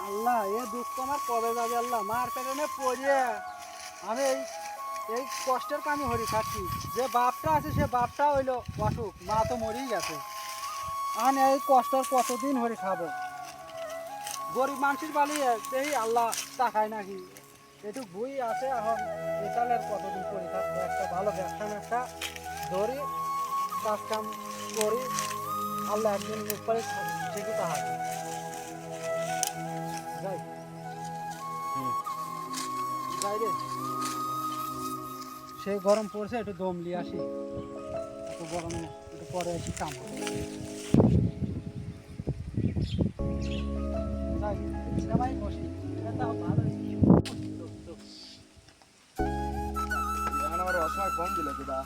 আল্লাহ এ দুঃখ আমার কবে যাবে আল্লাহ মার পেটনে পড়িয়ে আমি এই কষ্টের কামে হরি খাচ্ছি যে বাপটা আছে সে বাপটা হইলো অসুখ মা তো মরেই গেছে আমি এই কষ্টের কতদিন হরি খাবো গরিব মানুষের বালিয়ে সেই আল্লাহ তাকায় নাকি একটু বই আছে এখন একালের কতদিন করে থাকবো একটা ভালো ব্যবসা একটা ধরি কাজ কাম করি আল্লাহ একদিন উপরে ঠিকই তাহাকে যাই যাই রে সেই গরম পড়ছে একটু দম নিয়ে আসি এত গরমে একটু পরে আসি কাম হবে যাই সিনেমাই বসি এটা ভালো আমার অসময় ফোন দিল কিদা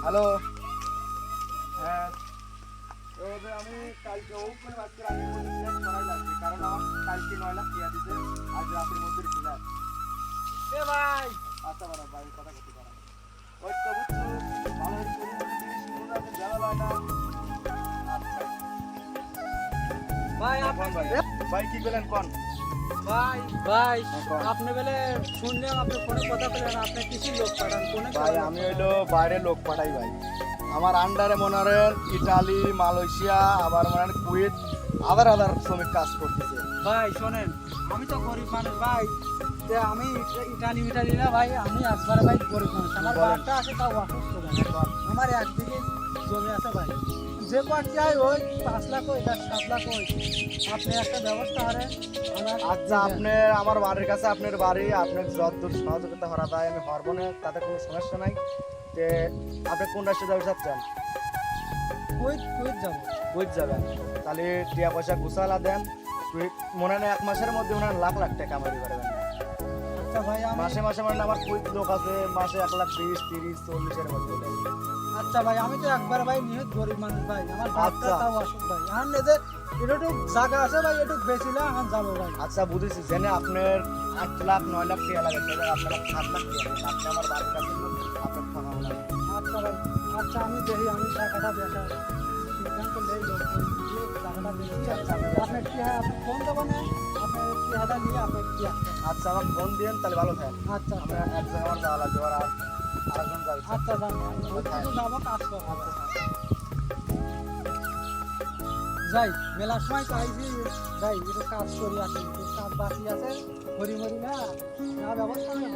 হ্যালো হ্যাঁ তবে আমি কালকে ওপরে আজকে রাতের মধ্যে ফ্ল্যাট করাই লাগবে কারণ আমার কালকে 9 লাখ টাকা দিতে আজ রাতের মধ্যে ফ্ল্যাট এ ভাই আচ্ছা বড় ভাই কথা কইতে পারেন ওই তো বুঝছো ভালো করে জিনিস কোনো রাতে জ্বালা লাগে না আচ্ছা ভাই আপনি ভাই কি বলেন কোন ভাই ভাই কোন? আপনি বলে শুনলাম আপনি ফোনে কথা বলেন আপনি কিছু লোক পাঠান কোনে ভাই আমি হইলো বাইরে লোক পাঠাই ভাই আমার আন্ডারে মনে করেন ইটালি মালয়েশিয়া আবার মনে করেন কুয়েত আদার আদার শ্রমিক কাজ করতেছে ভাই শোনেন আমি তো গরিব মানুষ ভাই যে আমি ইটালি না ভাই আমি একবারে ভাই গরিব মানুষ আমার বলেন। বাপটা আছে তাও অসুস্থ ভাই আমার একদিকে জমি আছে ভাই যে কয়েকটি হয় ওই 5 লাখ ওই 7 লাখ ওই আপনি একটা ব্যবস্থা করেন আমার আচ্ছা আপনি আমার বাড়ির কাছে আপনার বাড়ি আপনার যতদূর সহযোগিতা করা যায় আমি হরবো না তাতে কোনো সমস্যা নাই যে আপনি কোন রাষ্ট্রে যাবে চাচ্ছেন কুইত যাবো কুয়েত যাবেন তাহলে টিয়া পয়সা গুছালা দেন কুয়েত মনে হয় 1 মাসের মধ্যে মনে হয় লাখ লাখ টাকা কামাই পারবেন আচ্ছা ভাই আমি মাসে মাসে মানে আমার কুয়েত লোক আছে মাসে 1,20,000 30 40 এর মধ্যে দেয়। আচ্ছা ভাই আমি তো একবার ভাই নিহত গরিব মানুষ ভাই আমার বাপটা আচ্ছা। তাও অসুখ ভাই এখন এদের একটু জায়গা আছে ভাই একটু বেশিলে এখন যাবো ভাই আচ্ছা বুঝেছি জেনে আপনার 8 লাখ 9 লাখ টাকা লাগে সেটা আপনার 7 লাখ টাকা লাগে। আপনি আমার বাড়ির কাছে আপনার থাকা হবে আচ্ছা ভাই আচ্ছা আমি দেখি আমি টাকাটা দেখা সিদ্ধান্ত নেই টাকাটা বেশি আচ্ছা আপনি কি হয় আপনি ফোন দেবো না আপনি কি হাজার নিয়ে আপনি কি আসবেন আচ্ছা আমাকে ফোন দিন তাহলে ভালো থাকেন আচ্ছা আমরা এক জায়গায় আমার যাওয়া লাগবে আর আরেকজন যাবে আচ্ছা জানি আমি ওইটুকু যাবো কাজ করবো যাই মেলার সময় তো আইছি যাই একটু কাজ করি আসি একটু কাজ বাকি আছে মরি মরি না না ব্যবস্থা নেই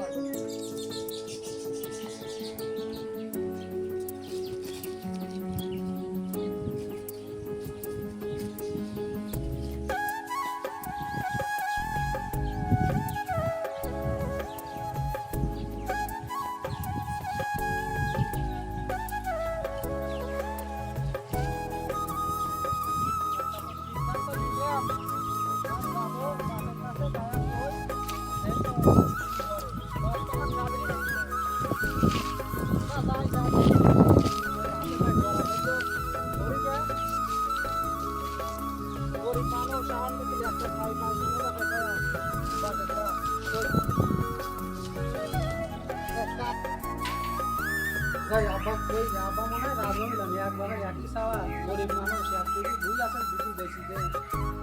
যাই আব্বা কই আব্বা মনে হয় রাজি হইলাম একবারে একই চাওয়া গরিব মানুষ এক কেজি ভুল আছে দিদি বেশি দে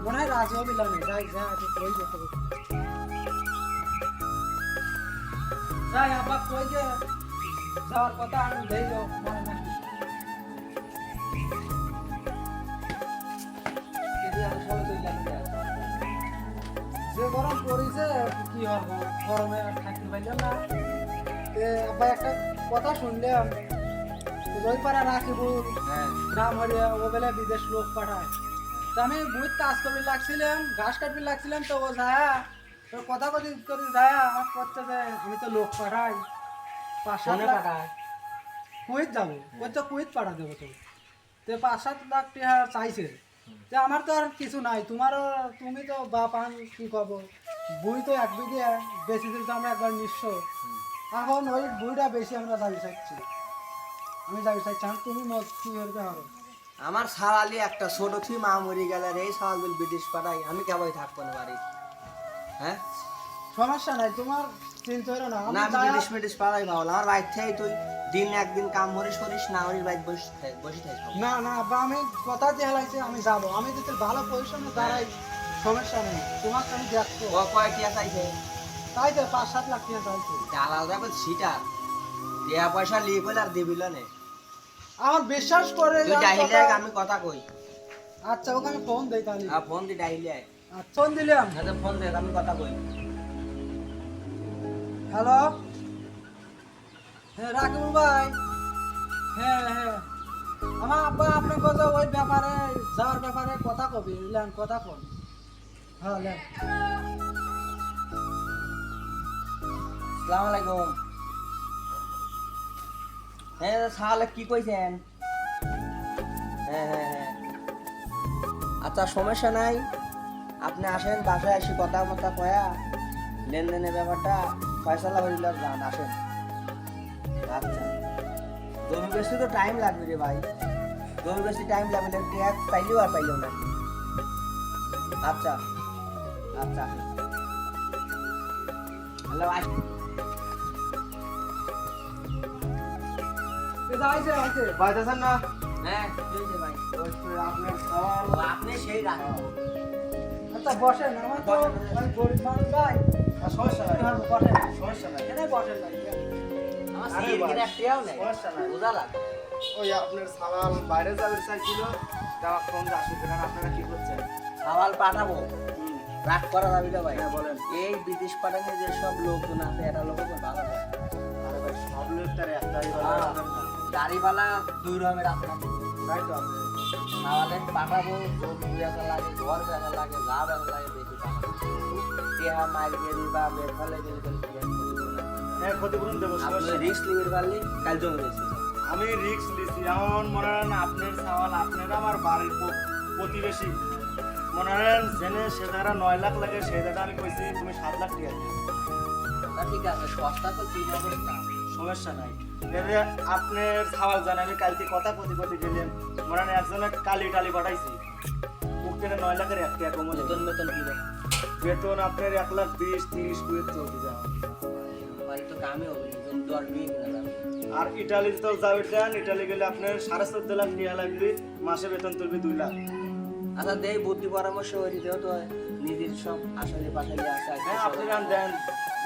মনে হয় রাজি হইলাম যাই যা একটু কই যেতে যাই আব্বা কই যে যাওয়ার কথা আমি দেই যাও মনে নাকি যে গরম পড়েছে কি হবে গরমে আর থাকতে পারলাম না আব্বা একটা কথা শুনলাম রবিপাড়া রাখিব হ্যাঁ নাম হরিয়া ও বেলা বিদেশ লোক পাঠায় তো আমি বহুত কাজ করবি লাগছিলাম ঘাস কাটবি লাগছিলাম তো ও যায় তোর কথা কথি করে যায় আমার করতে যে আমি তো লোক পাঠাই 5-7 লাখ পাঠায় কুয়েত যাবো বলছে কুয়েত পাঠা দেবো তো 5-7 লাখ টাকা চাইছে তো আমার তো আর কিছু নাই তোমারও তুমি তো বাপ আমি কি করবো বই তো 1 বিঘে বেশি দিন তো আমরা একবার নিঃস্ব এখন ওই বইটা বেশি আমরা যাবি চাইছি আমি যাবি চাইছি তুমি মত কি করবে হবে আমার সালালি একটা ছোট থুই মা মরি গেল রে সাল বিল ব্রিটিশ পাঠাই আমি কেবল থাকবো না বাড়ি হ্যাঁ সমস্যা নাই তোমার চিন্তা হলো না না আমি আমি যাই- ব্রিটিশ ব্রিটিশ পাঠাই ভালো আমার বাইর থেকে তুই দিন একদিন কাম করিস করিস না করিস বাইর বসে থাকবো না না বা আমি কথা দিয়ে হালাইছি আমি যাবো আমি যদি ভালো পজিশনে দাঁড়াই সমস্যা নেই তোমাকে আমি দেখবো কয় টিয়া চাইছে তাই তো 5-7 লাখ টাকা চাইছে দালাল দেখো সিটার টিয়া পয়সা লিয়ে কইলে আর দিবিল নে আমার বিশ্বাস করে তুই যার ডাইলে কথা- আমি কথা কই আচ্ছা ওখানে ফোন দেই তাহলে ফোন দি ডাইলে আচ্ছা ফোন দিলাম আচ্ছা ফোন দে আমি কথা কই হ্যালো হ্যাঁ রাকিবুল ভাই হ্যাঁ হ্যাঁ আমার আব্বা আপনার কথা ওই ব্যাপারে যাওয়ার ব্যাপারে কথা কবি লেন কথা কন হ্যাঁ লেন আসসালামু আলাইকুম হ্যাঁ সালে কি কইছেন হ্যাঁ হ্যাঁ হ্যাঁ আচ্ছা সমস্যা নাই আপনি আসেন বাসায় এসে কথা মতো কয়া লেনদেনের ব্যাপারটা ফয়সালা হইল যান আসেন আচ্ছা জমি বেশি তো টাইম লাগবে রে ভাই জমি বেশি টাইম লাগবে ট্যাগ পাইলেও আর পাইলেও না আচ্ছা আচ্ছা হ্যালো আইছে আইছে পাইতেছেন না হ্যাঁ কি হয়েছে ভাই ওই তো আপনার সাওয়াল ও, আপনি সেই রাখেন আচ্ছা বসেন আমার তো ওই গরিব মানুষ ভাই সমস্যা নাই বসেন সমস্যা নাই এখানে বসেন ভাই আমার আরে সির ভাই, কিনা টিয়াও নেই সমস্যা নাই। বোঝা লাগে ওই আপনার সাওয়াল বাইরে যাবে চাইছিল তারা ফোন দিয়ে আসবে কারণ আপনারা কি করছেন সাওয়াল পাঠাবো রাগ করা যাবে না ভাই হ্যাঁ, বলেন। এই বিদেশ পাঠানে যে সব লোকজন আছে এটা লোক ভালো হয় আরে ভাই সব লোক তার একটাই ভালো হ্যাঁ। জানেন না। গাড়িওয়ালা দুই রকমের আছে না তাই তো আপনি সাওয়ালে পাঠাবো জমি বেচা লাগে ঘর বেচা লাগে যা বেচা লাগে বেশি পাঠাবো টিয়া মাইল গেলি বা বেফালে গেলি হ্যাঁ ক্ষতিপূরণ দেবো আপনি সমস্যা নেই। রিস্ক নিতে পারলে কাল জমি বেশি আমি রিক্স লিছি এমন মনে হয় না আপনার সাওয়াল আপনারা আমার বাড়ির প্রতিবেশী মনে হয় জেনে সে জায়গা 9 লাখ লাগে সেই জায়গা আমি কইছি তুমি 7 লাখ টাকা দিও না ঠিক আছে সস্তা তো তিন হবে না সমস্যা নাই এবারে আপনার সাওয়াল জানে আমি কালকে কথা প্রতি গেলাম মনে হয় একজনের কালি টালি পাঠাইছি মুখে 9 লাখের এক টাকা কমে বেতন বেতন কি দেয় বেতন আপনার 1,20,30 করে চলতে যাও বাড়ি তো কামে হবে জমি 10 বিঘে কিনা যাবে আর ইটালি তো যাবে ট্রেন ইটালি গেলে আপনার 14.5 লাখ টাকা লাগবে মাসে বেতন তুলবে 2 লাখ আচ্ছা দেই বুদ্ধি পরামর্শ হয়ে দিতেও তো হয়। নিজের সব আসলে পাশালি আছে হ্যাঁ আপনি গান দেন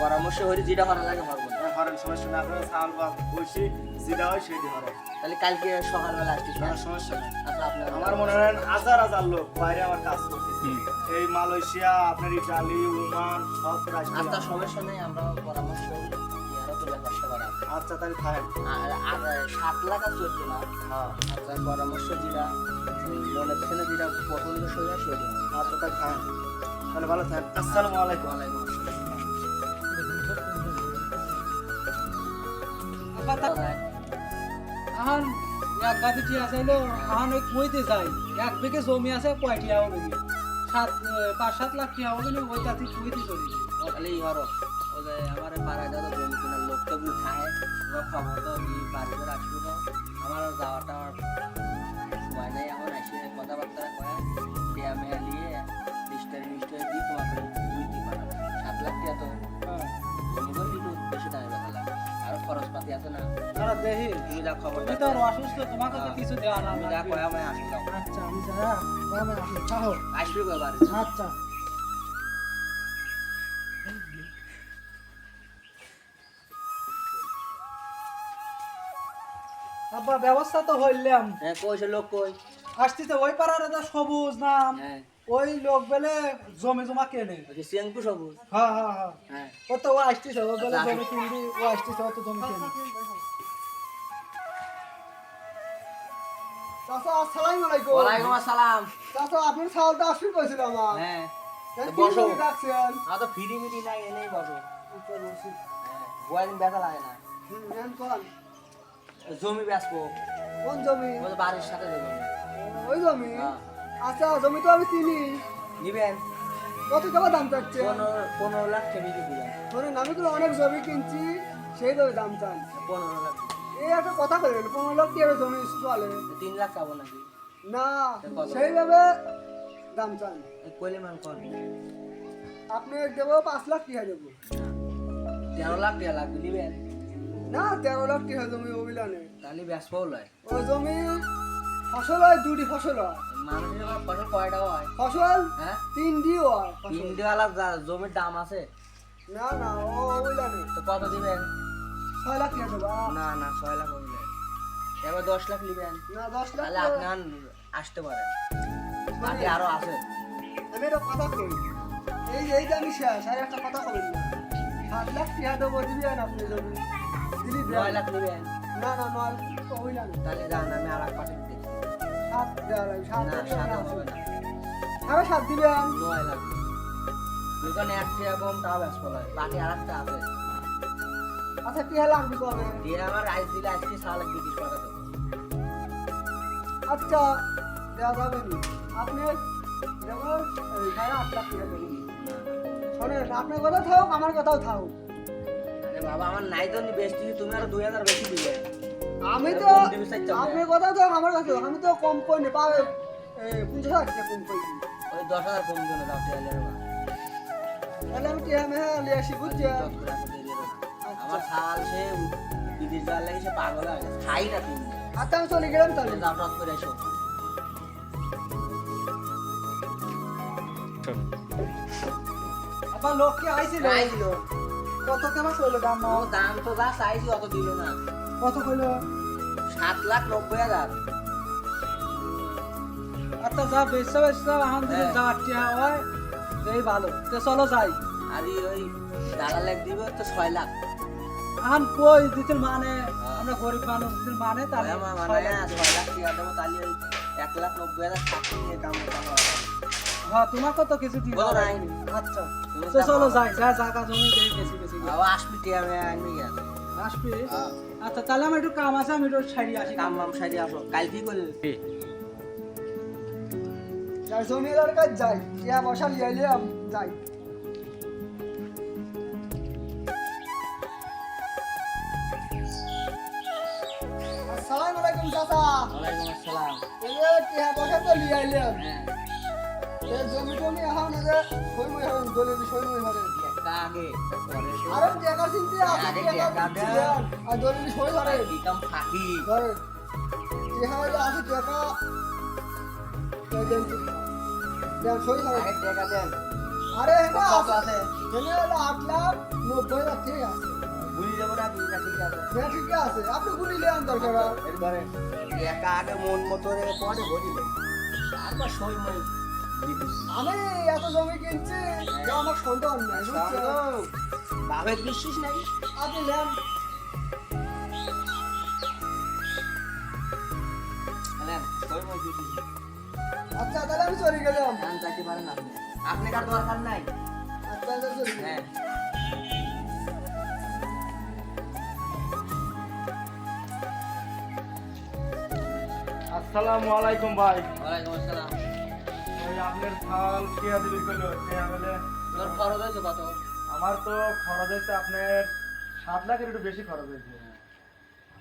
পরামর্শ হয়ে যেটা ভালো লাগে মারবো না হ্যাঁ হরেন সমস্যা না আপনার সাওয়াল বা বসি যেটা হয় সেটি হরেন তাহলে কালকে সকালবেলা আসছিস না কোনো সমস্যা নেই আচ্ছা আপনার আমার মনে হয় হাজার হাজার লোক বাইরে আমার কাজ করতেছে এই মালয়েশিয়া আপনার ইটালি ওমান সব রাষ্ট্র আচ্ছা সমস্যা নেই আমরা পরামর্শ ইয়ারও তো ব্যাপার স্যাপার আছে আচ্ছা তাহলে থাকেন আর 7 লাখ আর 14 লাখ হ্যাঁ আচ্ছা পরামর্শ যেটা মনে থেকে যেটা পছন্দ সেটা সেটা আচ্ছা তাহলে থাকেন তাহলে ভালো থাকেন আসসালামু আলাইকুম ওয়ালাইকুম আসসালাম এখন এক গাদি টিয়া চাইলো এখন ওই কইতে যাই 1 বিঘে জমি আছে কয় টিয়া হবে 5-7 লাখ টিয়া হবে না ওই গাদি কইতে চলি তাহলে ইহারও ও যে আমার পাড়ায় দাদা জমি কিনার লোক তো বুঝ থাকে এবার খবর তো এই বাড়িতে আসবো তো আমার যাওয়াটা সময় নেই এখন এসে কথাবার্তা কয়া টিয়া মেয়া নিয়ে মিস্টারি দিয়ে তোমাকে বুঝতে পারো 7 লাখ টাকা তো জমি করে একটু বেশি দামে বেচা লাগে আরো খরচপাতি আছে না তারা দেখি তুমি যা খবর তুমি তো আর অসুস্থ তোমাকে তো কিছু দেওয়া না তুমি যা কয়া আমি আসলাম আচ্ছা আমি যা আমি আসি খাও আসবি কয় বাড়ি আচ্ছা আব্বা ব্যবস্থা তো হইলাম হ্যাঁ কইছে লোক কই আসতেছে ওই পাড়ার একটা সবুজ নাম হ্যাঁ ওই লোক বেলে জমি জমা কেনে ওই চেঙ্কু সবুজ হ্যাঁ হ্যাঁ হ্যাঁ হ্যাঁ ও তো ও আসতেছে ও বেলে আচ্ছা, জমি কিনবি ও আসতেছে ও তো জমি কেনে চাচা আসসালামু আলাইকুম ওয়ালাইকুম আসসালাম চাচা আপনার ছাগলটা আসবে কইছিল আমার হ্যাঁ তা তো কি বসো জমি রাখছেন আমার তো ফ্রি মিটি নাই এনেই বসো গোয়াদিন বেচা লাগে না নেন কোন জমি বেচবো কোন জমি ওই যে বাড়ির সাথে জমি ওই জমি হ্যাঁ আচ্ছা জমি তো আমি চিনি নিবেন কত টাকা দাম চাচ্ছে 15 লাখ টাকা বিক্রি দিবেন ধরেন আমি তো অনেক জমি কিনছি সেই জমি দাম চান 15 লাখ এই একটা কথা বলেন 15 লাখ টাকা জমি চলে 3 লাখ পাবো নাকি না তা কত? সেইভাবে দাম চান এই কইলে মান কোন আপনি দেবো 5 লাখ টাকা দেবো 13 লাখ টাকা লাগবে নিবেন না 13 লাখ টাকা জমি অভিলানে তাহলে বেচবো লয় ওই জমি ফসল হয় দুটি ফসল হয় মানুষের আবার ফসল কয়টা হয়? ফসল হ্যাঁ, 3টি হয় ফসল। তিনটেওয়ালা জমির দাম আছে না না ও ওইলা নেই তো কত দিবেন? 6 লাখ টাকা দেবো না না 6 লাখ হবে এবার 10 লাখ নিবেন না 10 লাখ তাহলে আপনি আসতে পারেন বাকি আরো আছে আমি একটা কথা কই এই যে আমি শেষ আর একটা কথা কই না 7 লাখ টাকা দেবো দিবেন আপনি জমি দিলি 9 লাখ নিবেন না না 9 তো হইলা না তাহলে যান আমি আর এক পাঠিয়ে দিচ্ছি 7 দেওয়া লাগবে 7 না 7 হবে না আরো 7 দিবেন 9 লাখ দোকানে একটা কম তাও ব্যস্ত হয় বাকি আর একটা আছে আচ্ছা কি হলো আমি কবে দিয়ে আমার আইস দিলে আজকে 6 লাখ দিতে টাকা দেবো আচ্ছা দেওয়া যাবে না আপনি দেবো 8 লাখ টাকা দেবেন শোনেন আপনার কথা থাক আমার কথাও থাক আরে বাবা আমার নাই তো বেশি তুমি আরো 2000 বেশি দিবে আমি তো কম দিবি চাইতে হবে। আপনার কথা থাক আমার কথা থাক আমি তো কম কই না পাবে 50,000 টাকা কম কই ওই 10,000 কম দিও না দাও তাহলে তাহলে আমি টিয়া মেহা লিয়ে আসি বুঝছেন আমার সাল সে বিদেশ যাওয়ার লাগে সে পাগল হয়ে গেছে খাই না তুমি আচ্ছা আমি চলে গেলাম তাহলে যাও টস করে এসো আপনার লোক কি আইছিল নাই দিল কত কেমন করলো দাম ও দাম তো যা চাইছি অত দিল না কত কইলো 7,90,000 আচ্ছা যা বেচছে এখন যদি হ্যাঁ। যা টিয়া হয় এই ভালো তো চলো যাই আর ওই দালাল এক দিবে তো 6 লাখ এখন কই দিতে মানে আমরা গরিব মানুষ দিতে মানে তাহলে আমার মানে 6 লাখ টাকা দেবো তাহলে ওই 1,90,000 টাকা নিয়ে কাম করতে হবে হ্যাঁ তোমার কত কিছু দিন বলো নাই। আচ্ছা তুমি তো যা চলো বলো। যাই যা জায়গা জমি দেই বেশি বেশি বাবা আসবি টিয়া আমি আনবি গেল আসবি আচ্ছা তাহলে আমার একটু কাম আছে আমি একটু ছাড়ি আসি কাম মাম সাইডে আসো কাল কি করলি যাই জমিদার কাছে যাই টিয়া পয়সা লিয়ে লিয়াম যাই আসসালামু আলাইকুম চাচা ওয়ালাইকুম আসসালাম এই যে টিয়া পয়সা তো লিয়ে আইলাম হ্যাঁ এই জমি টমি এখন এই যে সই মই হবেন দলিল সই মই হবেন একটা আগে পরে এসো। আরে টাকা চিনতে আছে আগে টাকা টাকা দিচ্ছি দেন। দেন। আর দলিল সই ধরেন কি কাম ফাঁকি ধরেন টাকা হইলে আছে টাকা এই দেন দেন সই ধরেন আগে টাকা দেন আরে এটা কত আছে আছে এনে হলো 8,90,000 ঠিক আছে ভুলি যাবো না কি না ঠিক আছে হ্যাঁ ঠিক আছে আপনি গুলি লেন দরকার হয়। এরপরে টাকা আগে মন মতো রে পরে ভরি দেন তারপর সই মই দিবি আমি এত জমি কিনছি যে আমার সন্তান নাই বুঝছেন? বাপের বিশ্বাস নাই আপনি নেন নেন সই মই দিবি আচ্ছা তাহলে আমি চলে গেলাম ধান চাইতে পারেন আপনি আপনি কার দরকার নাই আচ্ছা তাহলে চলে গেলাম। হ্যাঁ আসসালামু আলাইকুম ভাই ওয়ালাইকুম আসসালাম ওই আপনার খাল কেয়া দিবি কইলো কেয়া বলে তোর খরচ হয়েছে কত আমার তো খরচ হয়েছে আপনার 7 লাখের একটু বেশি খরচ হয়েছে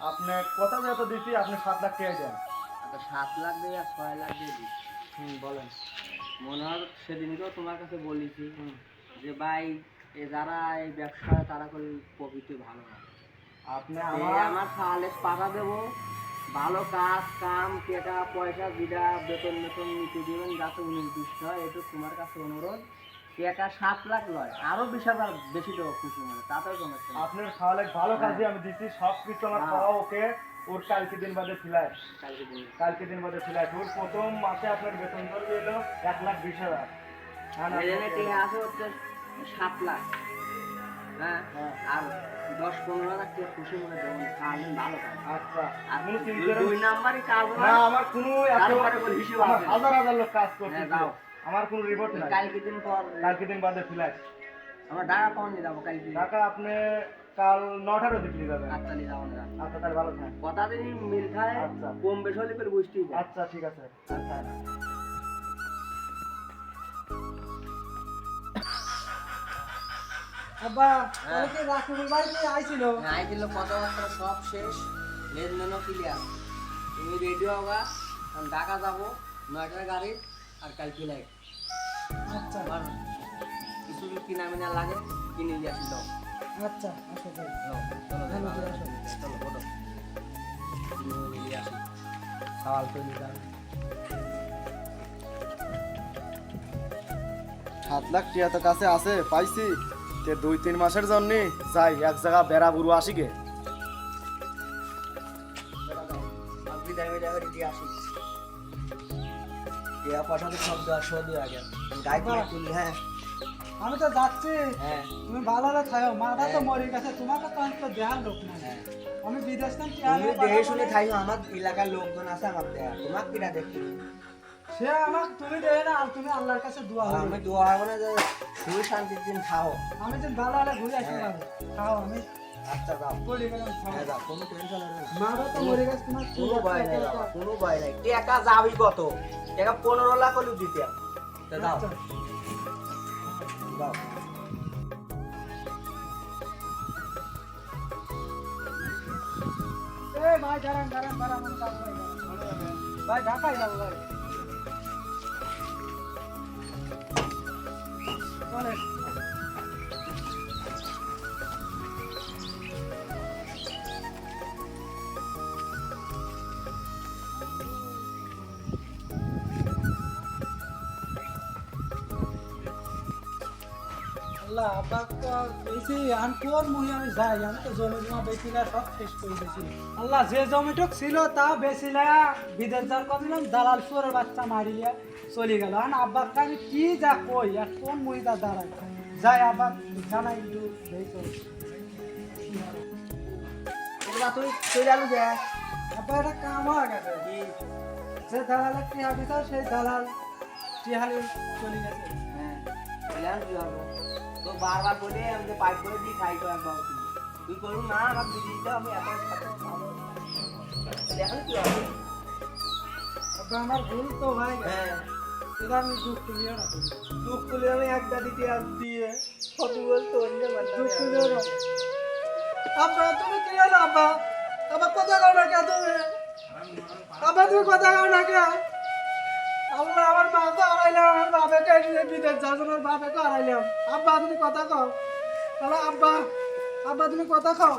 আপনি কত যত দিছি আপনি 7 লাখ কেয়া দেন আচ্ছা 7 লাখ দিয়ে আর 6 লাখ দিয়ে দিই বলেন মনে হয় সেদিনকেও তোমার কাছে বলেছি যে ভাই এ যারা এই ব্যবসা তারা করে প্রকৃতি ভালো না আপনি এই আমার খালে পাঠা দেবো ভালো কাজ কাম টাকা পয়সা যেটা বেতন বেতন নিতে দেবেন যাতে 19-20 হয় এটা তোমার কাছে অনুরোধ টাকা 7 লাখ নয় আরো 20,000 বেশি দেবো খুশি মানে তাতেও সমস্যা নেই। আপনার খাওয়ালে ভালো কাজে আমি দিছি সব কিছু আমার হ্যাঁ। খাওয়া ওকে ওর কালকে দিন বাদে ফ্লাইট কালকে দিন কালকে দিন বাদে ফ্লাইট ওর প্রথম মাসে আপনার বেতন ধরবে এলো 1,20,000 হ্যাঁ না, এখানে টাকা আছে হচ্ছে 7 লাখ হ্যাঁ হ্যাঁ। আর 10-15 লাখ টাকা খুশি মনে দেবো তাহলে ভালো কাজ আচ্ছা আর কোনো চিন্তা নেই। 2 নাম্বারই কাজ না হয় আমার কোনো তারপরে কোনো হিসেব আমার আছে না। হাজার হাজার লোক কাজ করছে হ্যাঁ, দাও। আমার কোনো রিপোর্ট নাই কালকে দিন পর কালকে দিন বাদে ফ্লাইট আমরা ঢাকা কখন নিয়ে যাবো কালকে টাকা আপনি কাল 9টার দিকে নিয়ে যাবেন আটটা নিয়ে যাবো না আচ্ছা তাহলে ভালো থাকেন কথা দিনই মিল খায় আচ্ছা। কম বেশ হলে করে বুঝতেই যায় আচ্ছা ঠিক আছে আচ্ছা আব্বা তাহলে কি রাকিবুল ভাই কি আইছিল নাই দিল কথাবার্তা সব শেষ লেনদেনও ক্লিয়ার তুমি রেডি হবা আমি ঢাকা যাবো 9টার গাড়ি আর কাল ফ্লাইট আচ্ছা আমার কিছু কিনা মিনা লাগে কিনে নিয়ে আসি দাও আচ্ছা আসো ভাই চলো ভালো করে আসো। চলো ফটো নিয়ে আসি সওয়াল তুলি যাবে। 7 লাখ টিয়া তো কাছে আছে পাইছি তে 2-3 মাসের জন্য যাই এক জায়গা বেড়া বুড়ো আসি গে। আপনি দামে করে দিয়ে আসি টিয়া পয়সা তো সব দেওয়া শোধ হয়ে গেল গাই করে তুলি। হ্যাঁ আমি তো যাচ্ছি, হ্যাঁ তুমি ভালো হলে থাকো, মাটা তো হ্যাঁ। মরে গেছে, তোমাকে তো আমি তো দেওয়ার লোক নাই। হ্যাঁ। আমি বিদেশ থেকে তুমি দেখে শুনে থাইও, আমার এলাকার লোকজন আছে আমার দেয়া, তোমাকে কিরা দেখতে সে আমাকে তুমি দেবে না, আর তুমি আল্লাহর কাছে দোয়া হবে। আমি দোয়া হবে না যে তুমি শান্তির দিন খাও। আমি যে ভালো হলে ঘুরে আসতে হ্যাঁ। পারবো, খাও, আমি আচ্ছা যাও, বলে গেলাম খাও। হ্যাঁ যাও, কোনো টেনশন হবে না। মাটা তো মরে গেছে, তোমার কি কোনো ভয় নাই লাগছে? বাবা, কোনো ভয় নাই। টাকা যাবি কত? টাকা 15 লাখ হলেও দিতে হবে। তা দাও আচ্ছা। দাও। এই ভাই দাঁড়ান দাঁড়ান দাঁড়ান, আমি যাবো ভাই, ঢাকায় যাবো ভাই। চলেন। আল্লাহ আব্বা তো বেশি আমি কোন মুহি আমি যাই, আমি তো জমি জমা বেচিলা সব শেষ করে দিয়েছি। আল্লাহ যে জমিটুক ছিল তা বেচিলা, বিদেশ যার কদিলাম দালাল চোরের বাচ্চা মারিয়া চলে গেল। আর আব্বাকে আমি কি যা কই, আর কোন মুহি তা দাঁড়াই যাই, আব্বা জানাই একটু দেখো। এটা তুই চলে আলু যে আব্বা এটা কাম হয়ে গেছে, যে দালালের টিহা দিত সেই দালাল টিহালি চলে গেছে। হ্যাঁ চলে আলু কি হবে? তো বারবার বলে আমি যে পাইপ করে দিই খাই তো একবার তুই করুন না, আমার দিদি দিতে আমি এত সাথে ভালো এখন কি হবে? আব্বা আমার ভুল তো হয়ে গেছে, হ্যাঁ এটা আমি দুঃখ তুলিও না তুমি, দুঃখ তুলে আমি একটা দিতে আর দিয়ে কত বলতো অন্য দুঃখ তুলিও না। আব্বা তুমি কি হলো আব্বা? আব্বা কথা কও না কে তুমি? আব্বা তুমি কথা কও না কে? আল্লাহ আমার মাকে হারাইলাম, আমার বাবাকে বিদেশ যাওয়ার জন্য বাবাকে হারাইলাম। আব্বা তুমি কথা কও। হ্যালো আব্বা, আব্বা তুমি কথা কও।